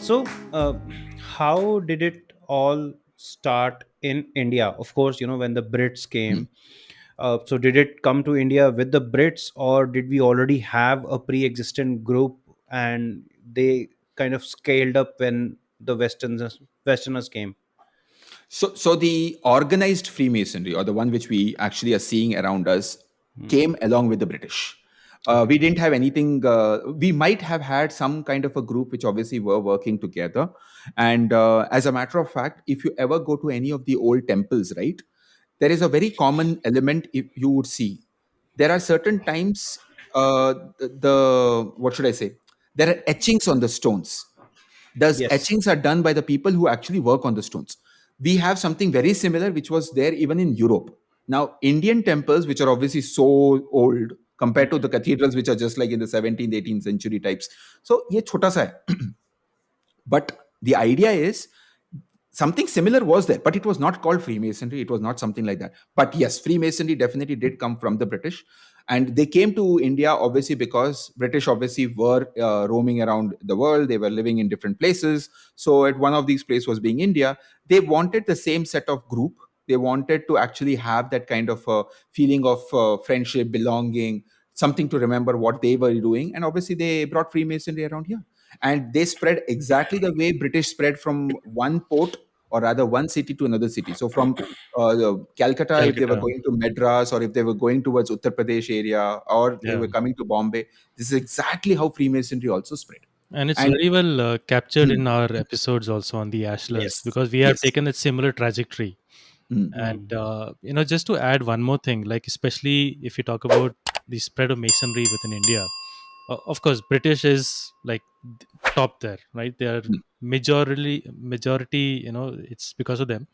So, how did it all start in India? Of course, when the Brits Hmm. came. So, did it come to India with the Brits, or did we already have a pre-existent group and they kind of scaled up when the Westerners came? So the organized Freemasonry, or the one which we actually are seeing around us, Hmm. came along with the British. Okay. We didn't have anything. We might have had some kind of a group which obviously were working together. And as a matter of fact, if you ever go to any of the old temples, right, there is a very common element if you would see. There are certain times, the what should I say? There are etchings on the stones. Those Yes. etchings are done by the people who actually work on the stones. We have something very similar which was there even in Europe. Now Indian temples, which are obviously so old compared to the cathedrals which are just like in the 17th 18th century types, so ye chota sa hai. But the idea is something similar was there, but it was not called Freemasonry. It was not something like that. But yes, Freemasonry definitely did come from the British, and they came to India obviously because British obviously were roaming around the world. They were living in different places. So at one of these places was being India. They wanted the same set of group. They wanted to actually have that kind of feeling of friendship, belonging, something to remember what they were doing, and obviously they brought Freemasonry around here, and they spread exactly the way British spread from one port, or rather one city to another city. So from Calcutta, if they were Calcutta. going to Madras, or if they were going towards Uttar Pradesh area, or they Yeah. were coming to Bombay, this is exactly how Freemasonry also spread. And it's And very well captured hmm, in our episodes also on the Ashlers, yes, because we have yes. taken a similar trajectory. Hmm, And Mm. just to add one more thing, like especially if you talk about the spread of masonry within India, of course British is like top there, right? They are hmm. majority, it's because of them.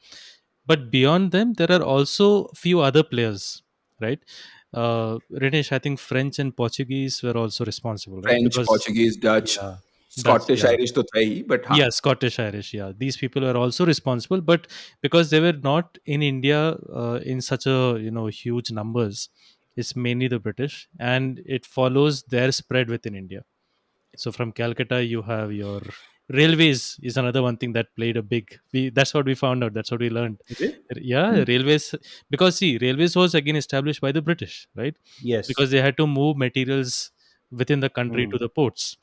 But beyond them there are also few other players, right? Renish, I think French and Portuguese were also responsible, right? French, Because Portuguese, Dutch, yeah, Dutch, Scottish, yeah. Irish, to tha hi, but huh. Yeah, Scottish Irish. Yeah, these people are also responsible, but because they were not in India in such a huge numbers, it's mainly the British, and it follows their spread within India. So from Calcutta, you have your railways is another one thing that played a big. That's what we found out. That's what we learned. Is it? Yeah, Hmm, railways, because see, railways was again established by the British, right? Yes. Because they had to move materials within the country to Mm. the ports.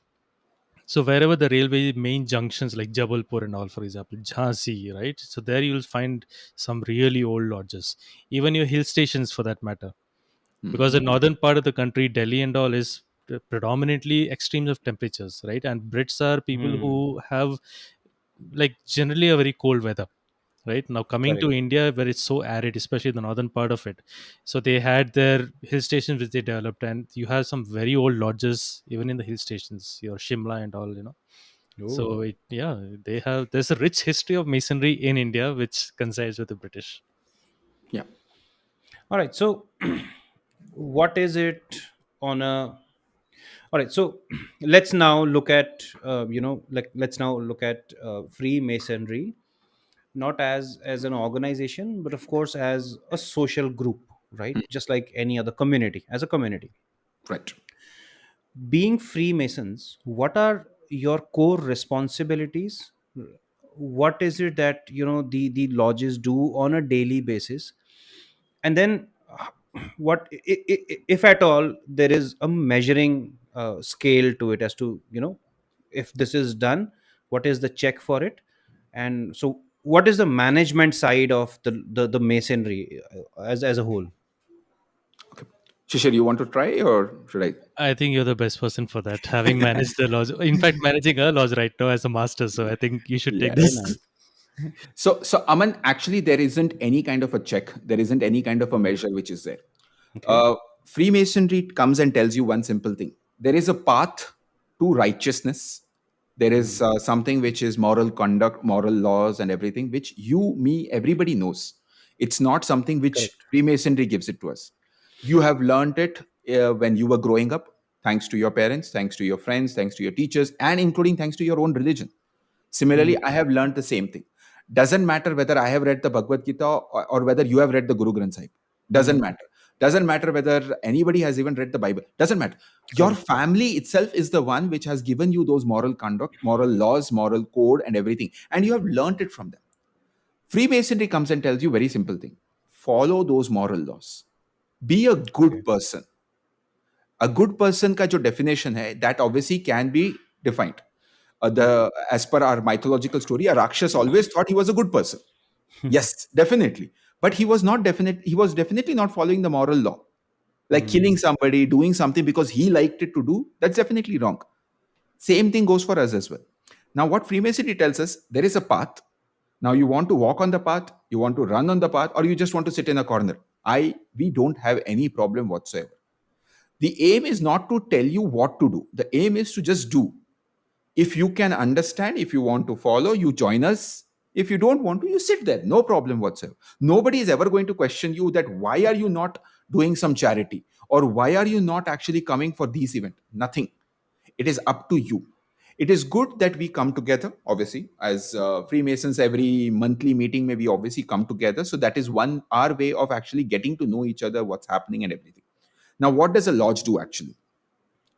So wherever the railway main junctions like Jabalpur and all, for example, Jhansi, right? So there you'll find some really old lodges, even your hill stations for that matter. hmm, Because the Mm. northern part of the country, Delhi and all, is predominantly extremes of temperatures, right? And Brits are people Mm. who have like generally a very cold weather, right? Now coming to Correct. India where it's so arid, especially the northern part of it, so they had their hill stations which they developed, and you have some very old lodges even in the hill stations, your Shimla and all, Oh. so yeah, there's a rich history of masonry in India which coincides with the British. yeah. All right. So, what is it on a? All right. So, let's now look at let's now look at Freemasonry, not as an organization, but of course as a social group, right? Hmm, Just like any other community, as a community. right. Being Freemasons, what are your core responsibilities? What is it that the lodges do on a daily basis? And then what if at all there is a measuring scale to it, as to if this is done, what is the check for it? And so what is the management side of the masonry as a whole? Okay. Shishir, you want to try, or should I? I think you're the best person for that, having managed the laws, in fact managing a laws right now as a master, so I think you should Yeah. take Very this. nice. So Aman, actually, there isn't any kind of a check. There isn't any kind of a measure which is there. Okay. Uh, Freemasonry comes and tells you one simple thing: there is a path to righteousness. There is Mm. something which is moral conduct, moral laws, and everything which you, me, everybody knows. It's not something which Correct. Freemasonry gives it to us. You have learned it when you were growing up, thanks to your parents, thanks to your friends, thanks to your teachers, and including thanks to your own religion. Similarly, I Mm. have learned the same thing. Doesn't matter whether I have read the Bhagavad Gita, or whether you have read the Guru Granth Sahib. Doesn't Mm. matter. Doesn't matter whether anybody has even read the Bible. Doesn't matter. Your Correct. family itself is the one which has given you those moral conduct, moral laws, moral code, and everything, and you have learnt it from them. Freemasonry comes and tells you very simple thing: follow those moral laws. Be a Okay. good person. A good person का जो definition है, that obviously can be defined. The As per our mythological story, a Rakshas always thought he was a good person. Yes, definitely. But he was definitely not following the moral law. Like killing Mm. somebody, doing something because he liked it to do, that's definitely wrong. Same thing goes for us as well. Now, what Freemasonry tells us, there is a path. Now, you want to walk on the path, you want to run on the path, or you just want to sit in a corner. We don't have any problem whatsoever. The aim is not to tell you what to do. The aim is to just do. If you can understand, if you want to follow, you join us. If you don't want to, you sit there. No problem whatsoever. Nobody is ever going to question you that why are you not doing some charity, or why are you not actually coming for these events. Nothing. It is up to you. It is good that we come together, obviously, as Freemasons. Every monthly meeting, maybe obviously come together. So that is one our way of actually getting to know each other, what's happening, and everything. Now, what does a lodge do actually?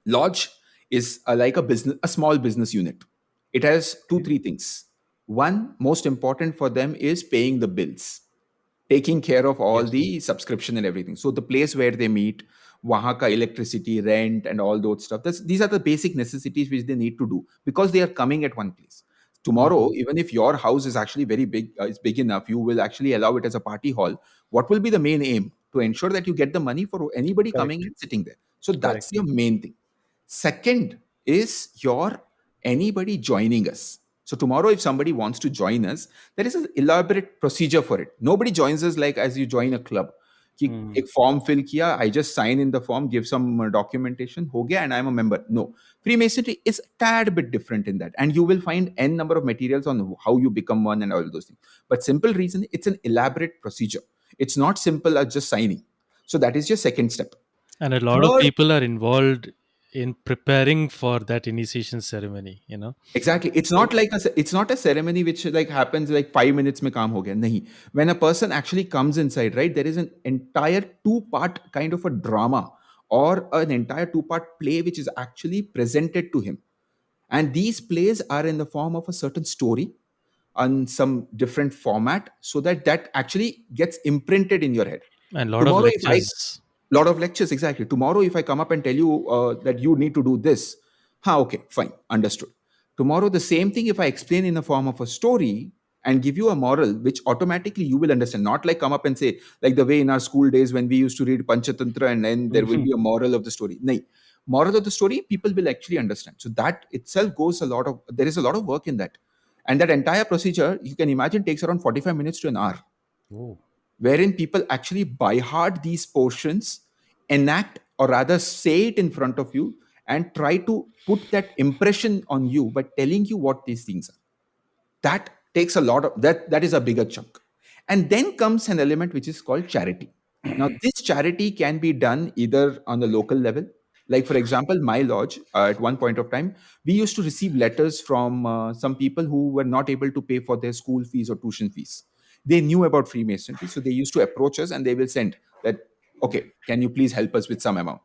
Lodge is like a small business unit. It has two, Okay. three things. One, most important for them is paying the bills, taking care of all Yes. the subscription and everything. So the place where they meet, wahan ka electricity, rent, and all those stuff. These are the basic necessities which they need to do because they are coming at one place. Tomorrow, Mhm. even if your house is actually very big, is big enough, you will actually allow it as a party hall. What will be the main aim? To ensure that you get the money for anybody coming Correct. and sitting there. So that's Correct. your main thing. Second is your anybody joining us. So tomorrow, if somebody wants to join us, there is an elaborate procedure for it. Nobody joins us like as you join a club. कि Mm. एक form fill किया, I just sign in the form, give some documentation, हो गया, and I'm a member. No, Freemasonry is a tad bit different in that, and you will find n number of materials on how you become one and all those things. But simple reason, it's an elaborate procedure. It's not simple as just signing. So that is your second step. And a lot of Third, people are involved in preparing for that initiation ceremony, you know. exactly. It's So not like it's not a ceremony which like happens like 5 minutes mein kaam ho gaya. Nahi. When a person actually comes inside, right, there is an entire two-part kind of a drama or an entire two-part play which is actually presented to him. And these plays are in the form of a certain story on some different format so that that actually gets imprinted in your head. and a lot of Tomorrow, if I lectures. lot of lectures, exactly. Tomorrow, if I come up and tell you that you need to do this, okay, fine, understood. Tomorrow, the same thing, if I explain in the form of a story and give you a moral, which automatically you will understand, not like come up and say, like the way in our school days when we used to read Panchatantra and then there will Mhm. be a moral of the story. No, moral of the story, people will actually understand. So that itself goes there is a lot of work in that. And that entire procedure, you can imagine, takes around 45 minutes to an hour Oh. wherein people actually by heart these portions, enact or rather say it in front of you, and try to put that impression on you by telling you what these things are. That takes a lot of that is a bigger chunk. And then comes an element which is called charity. Now this charity can be done either on the local level, like for example my lodge, at one point of time we used to receive letters from some people who were not able to pay for their school fees or tuition fees. They knew about Freemasonry, so they used to approach us and they will send that, okay, can you please help us with some amount?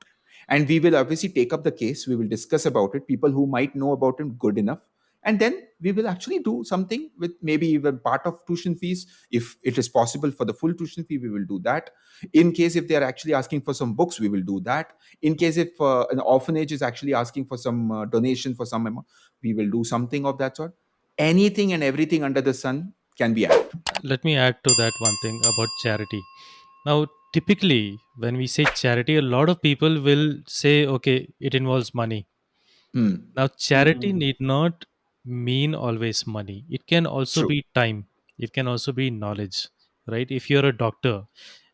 And we will obviously take up the case, we will discuss about it, people who might know about it good enough, and then we will actually do something with maybe even part of tuition fees. If it is possible for the full tuition fee, we will do that. In case if they are actually asking for some books, we will do that. In case if an orphanage is actually asking for some donation for some amount, we will do something of that sort. Anything and everything under the sun can be added. Let me add to that one thing about charity. Now, typically, when we say charity, a lot of people will say, okay, it involves money. Hmm. Now, charity Mm. need not mean always money. It can also True. be time. It can also be knowledge, right? If you're a doctor,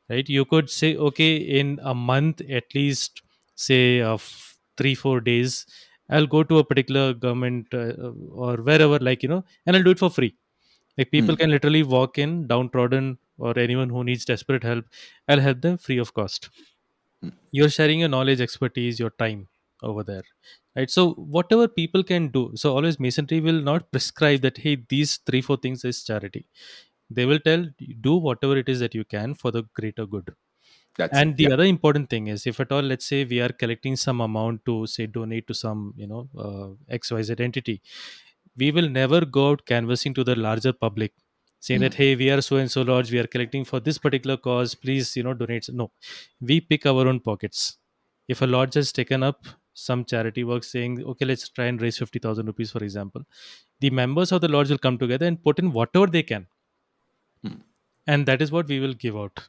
right, you could say, okay, in a month, at least say 3 4 days, I'll go to a particular government or wherever, like, and I'll do it for free. Like, people Hmm. can literally walk in, downtrodden, or anyone who needs desperate help. I'll help them free of cost. Hmm. You're sharing your knowledge, expertise, your time over there, right? So whatever people can do, so always masonry will not prescribe that, hey, these 3 4 things is charity. They will tell, do whatever it is that you can for the greater good. That's it. And the Yeah. other important thing is, if at all, let's say we are collecting some amount to say donate to some, XYZ entity, we will never go out canvassing to the larger public saying that, hey, we are so and so lodge, we are collecting for this particular cause, please, donate. No, we pick our own pockets. If a lodge has taken up some charity work saying, okay, let's try and raise 50,000 rupees, for example, the members of the lodge will come together and put in whatever they can, Hmm. and that is what we will give out.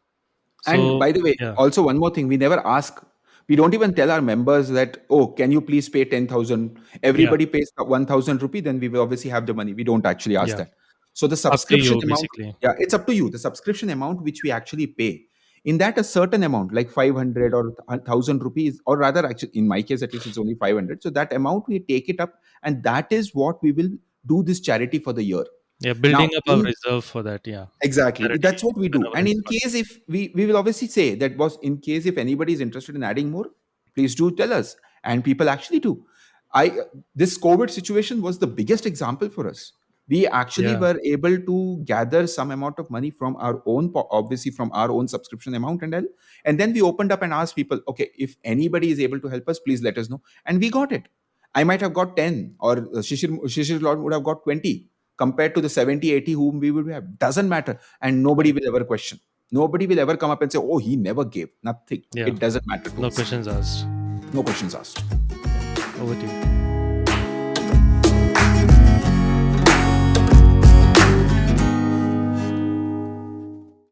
And So by the way, yeah, also one more thing, we never ask. We don't even tell our members that, oh, can you please pay 10,000? yeah, Everybody pays 1,000 rupee, then we will obviously have the money. We don't actually ask yeah, that. So the up to subscription you amount, basically. yeah, it's up to you. The subscription amount which we actually pay, in that a certain amount, like 500 or 1,000 rupees, or rather, actually, in my case, at least it's only 500. So that amount, we take it up, and that is what we will do this charity for the year. Yeah, Now, building up our in reserve for that. Yeah, exactly. charity, That's what we do. And in benevolence fund. case if we will obviously say that was in case if anybody is interested in adding more, please do tell us. And people actually do. I This COVID situation was the biggest example for us. We actually Yeah, were able to gather some amount of money from our own, obviously from our own subscription amount and all. And then we opened up and asked people, okay, if anybody is able to help us, please let us know. And we got it. I might have got 10, or Shishir Lord would have got 20 compared to the 70, 80 whom we would have. Doesn't matter. And nobody will ever question. Nobody will ever come up and say, oh, he never gave. Nothing. yeah. It doesn't matter to No us. questions asked. No questions asked. Yeah, over to you.